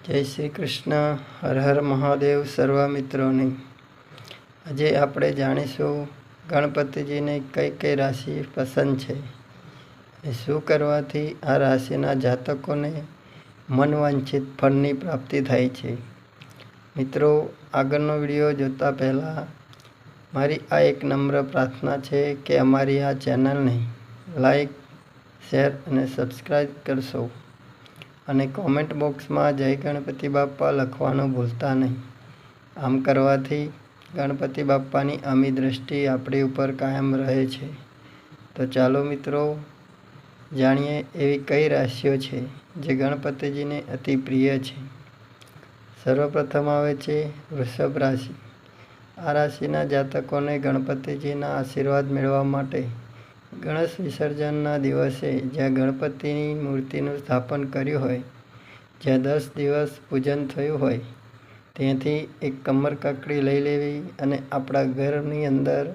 જય શ્રી કૃષ્ણ. હર હર મહાદેવ સર્વ મિત્રોને. આજે આપણે જાણીશું ગણપતિજીને કઈ કઈ રાશિ પસંદ છે અને શું કરવાથી આ રાશિના જાતકોને મનવાંછિત ફળની પ્રાપ્તિ થાય છે. મિત્રો, આગળનો વિડીયો જોતા પહેલાં મારી આ એક નમ્ર પ્રાર્થના છે કે અમારી આ ચેનલને લાઈક, શેર અને સબસ્ક્રાઈબ કરશો અને કોમેન્ટ બોક્સમાં જય ગણપતિ બાપ્પા લખવાનું ભૂલતા નહીં. આમ કરવાથી ગણપતિ બાપ્પાની અમી દ્રષ્ટિ આપણી ઉપર કાયમ રહે છે. તો ચાલો મિત્રો, જાણીએ એવી કઈ રાશિઓ છે જે ગણપતિજીને અતિ પ્રિય છે. સર્વપ્રથમ આવે છે વૃષભ રાશિ. આ રાશિના જાતકોને ગણપતિજીના આશીર્વાદ મેળવવા માટે ગણેશ વિસર્જનના દિવસે જ્યાં ગણપતિની મૂર્તિનું સ્થાપન કર્યું હોય, જ્યાં 10 દિવસ પૂજન થયું હોય, ત્યાંથી એક કમરકાકડી લઈ લેવી અને આપણા ઘરની અંદર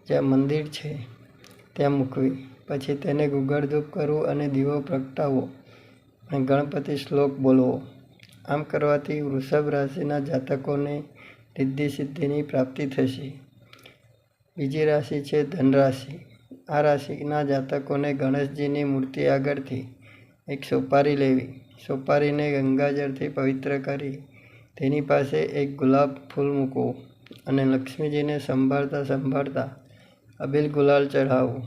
જ્યાં મંદિર છે ત્યાં મૂકવી. પછી તેને ગુગળધૂપ કરવું અને દીવો પ્રગટાવવો અને ગણપતિ શ્લોક બોલવો. આમ કરવાથી વૃષભ રાશિના જાતકોને રિદ્ધિ સિદ્ધિની પ્રાપ્તિ થશે. બીજી રાશિ છે ધન રાશિ. આ રાશિના જાતકોને ગણેશજીની મૂર્તિ આગળથી એક સોપારી લેવી. સોપારીને ગંગાજળથી પવિત્ર કરી તેની પાસે એક ગુલાબ ફૂલ મૂકવું અને લક્ષ્મીજીને સંભાળતા અબીલ ગુલાલ ચઢાવવું.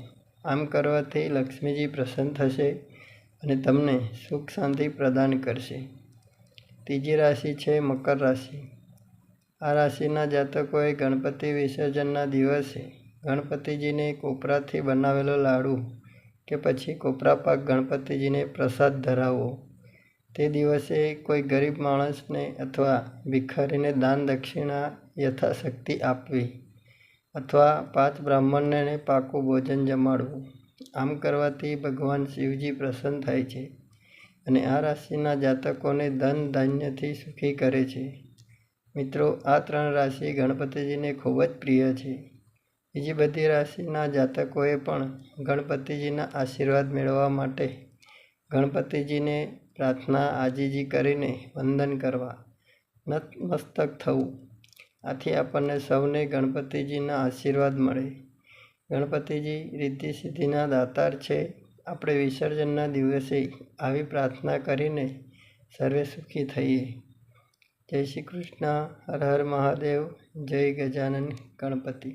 આમ કરવાથી લક્ષ્મીજી પ્રસન્ન થશે અને તમને સુખ શાંતિ પ્રદાન કરશે. ત્રીજી રાશિ છે મકર રાશિ. આ રાશિના જાતકોએ ગણપતિ વિસર્જનના દિવસે ગણપતિજીને કોપરાથી બનાવેલો લાડુ કે પછી કોપરા પાક ગણપતિજીને પ્રસાદ ધરાવવો. તે દિવસે કોઈ ગરીબ માણસને અથવા ભિખારીને દાન દક્ષિણા યથાશક્તિ આપવી અથવા 5 બ્રાહ્મણને પાકું ભોજન જમાડવું. આમ કરવાથી ભગવાન શિવજી પ્રસન્ન થાય છે અને આ રાશિના જાતકોને ધન ધાન્યથી સુખી કરે છે. મિત્રો, આ 3 રાશિ ગણપતિજીને ખૂબ જ પ્રિય છે. બીજી બધી રાશિના જાતકોએ પણ ગણપતિજીના આશીર્વાદ મેળવવા માટે ગણપતિજીને પ્રાર્થના આજીજી કરીને વંદન કરવા, નતમસ્તક થવું. આથી આપણને સૌને ગણપતિજીના આશીર્વાદ મળે. ગણપતિજી રિદ્ધિ સિદ્ધિના દાતાર છે. આપણે વિસર્જનના દિવસે આવી પ્રાર્થના કરીને સર્વે સુખી થઈએ. જય શ્રી કૃષ્ણ. હર હર મહાદેવ. જય ગજાનન ગણપતિ.